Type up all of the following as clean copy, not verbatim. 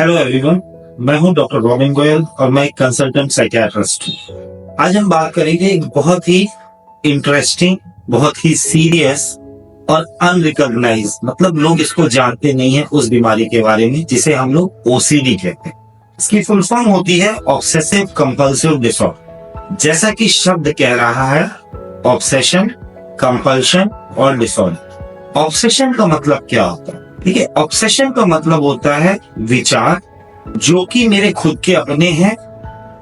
Hello everyone, मैं हूं doctor robin Goyal और मैं एक कंसल्टेंट साइकियाट्रिस्ट हूं। आज हम बात करेंगे एक बहुत ही इंटरेस्टिंग, बहुत ही सीरियस और अनरिकॉग्नाइज, मतलब लोग इसको जानते नहीं है, उस बीमारी के बारे में जिसे हम लोग ओसीडी कहते हैं। इसकी फुल फॉर्म होती है ऑब्सेसिव कंपल्सिव डिसऑर्डर। जैसा कि शब्द कह रहा है, ऑब्सेशन, कंपल्शन और डिसऑर्डर। ऑब्सेशन का मतलब क्या होता है? ठीक है, ऑब्सेशन का मतलब होता है विचार जो कि मेरे खुद के अपने हैं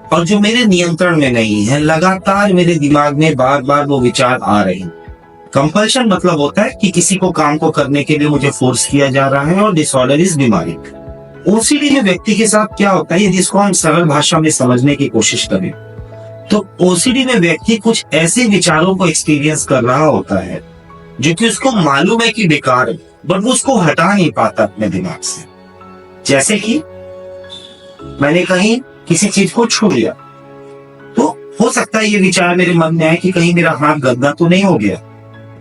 और जो मेरे नियंत्रण में नहीं है, लगातार मेरे दिमाग में बार बार वो विचार आ रहे हैं। कंपल्शन मतलब होता है कि किसी को काम को करने के लिए मुझे फोर्स किया जा रहा है। और डिसऑर्डर इज बीमारी। ओसीडी में व्यक्ति के साथ क्या होता है, यदि इसको हम सरल भाषा में समझने की कोशिश करें तो ओसीडी में व्यक्ति कुछ ऐसे विचारों को एक्सपीरियंस कर रहा होता है जो कि उसको मालूम है कि बेकार है, बट वो उसको हटा नहीं पाता अपने दिमाग से। जैसे कि मैंने कहीं किसी चीज को छू लिया तो हो सकता है ये विचार मेरे मन में आए कि कहीं मेरा हाथ गंदा तो नहीं हो गया,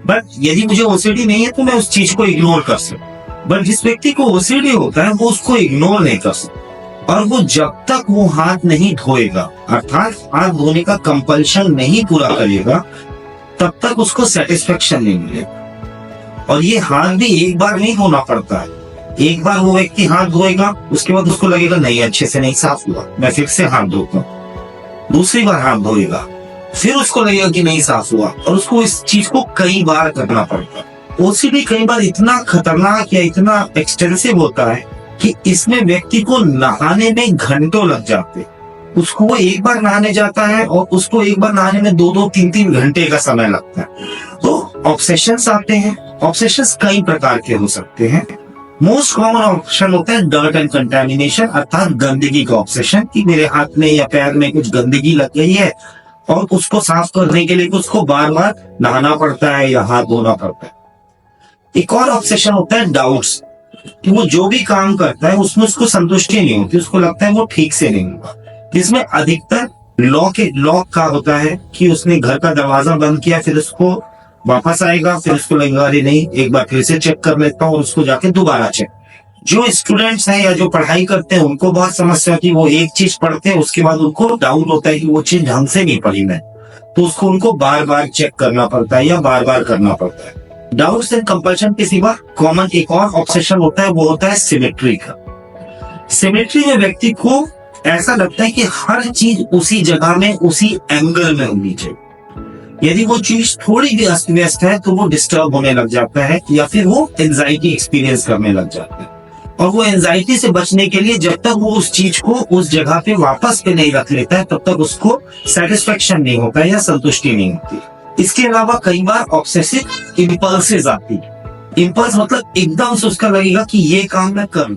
बट यदि मुझे ओसीडी नहीं है तो मैं उस चीज को इग्नोर कर सकता। बट जिस व्यक्ति को ओसीडी होता है वो उसको इग्नोर नहीं कर सकता, और वो जब तक वो हाथ नहीं धोएगा, अर्थात हाथ धोने का कंपल्शन नहीं पूरा करेगा, तब तक उसको सेटिस्फेक्शन नहीं मिलेगा। और ये हाथ भी एक बार नहीं धोना पड़ता है। एक बार वो व्यक्ति हाथ धोएगा, उसके बाद उसको लगेगा नहीं, अच्छे से नहीं साफ हुआ, मैं फिर से हाथ धोता हूँ। दूसरी बार हाथ धोएगा, फिर उसको लगेगा कि नहीं साफ हुआ, और उसको इस चीज को कई बार करना पड़ता है। ओसीडी कई बार इतना खतरनाक या इतना एक्सटेंसिव होता है कि इसमें व्यक्ति को नहाने में घंटों लग जाते। उसको वो एक बार नहाने जाता है और उसको एक बार नहाने में 2-3 घंटे का समय लगता है। तो ऑब्सेशंस आते हैं। ऑब्सेशंस कई प्रकार के हो सकते हैं। मोस्ट कॉमन ऑप्शन होता है डर्ट एंड कंटेमिनेशन, अर्थात गंदगी का ऑब्सेशन, कि मेरे हाथ में या पैर में कुछ गंदगी लग गई है और उसको साफ करने के लिए उसको बार बार नहाना पड़ता है या हाथ धोना पड़ता है। एक और ऑब्सेशन होता है डाउट्स, कि वो जो भी काम करता है उसमें उसको संतुष्टि नहीं होती, उसको लगता है वो ठीक से नहीं हुआ। जिसमें अधिकतर लॉक का होता है कि उसने घर का दरवाजा बंद किया, फिर उसको वापस आएगा, फिर उसको लगेगा अरे नहीं, एक बार फिर से चेक कर लेता हूँ, और उसको जाके दोबारा चेक। जो स्टूडेंट्स हैं या जो पढ़ाई करते हैं उनको बहुत समस्या होती है। वो एक चीज पढ़ते हैं, उसके बाद उनको डाउट होता है कि वो चीज ढंग से नहीं पढ़ी मैं, तो उसको उनको बार बार चेक करना पड़ता है या बार बार करना पड़ता है। डाउट्स एंड कंपल्शन के सिवा कॉमन एक और ऑब्सेशन होता है, वो होता है सिमेट्री का। सिमेट्री में व्यक्ति को ऐसा लगता है कि हर चीज उसी जगह में, उसी एंगल में होनी चाहिए। यदि वो चीज थोड़ी भी अस्त व्यस्त है तो वो डिस्टर्ब होने लग जाता है, या फिर वो एंजाइटी एक्सपीरियंस करने लग जाता है। और वो एंजाइटी से बचने के लिए जब तक वो उस चीज को उस जगह पे वापस पे नहीं रख लेता है, तब तक उसको सेटिस्फेक्शन नहीं होता है या संतुष्टि नहीं होती। इसके अलावा कई बार ऑब्सेसिव इंपल्सेस आती है। इंपल्स मतलब एकदम से उसका लगेगा कि ये काम मैं करूं,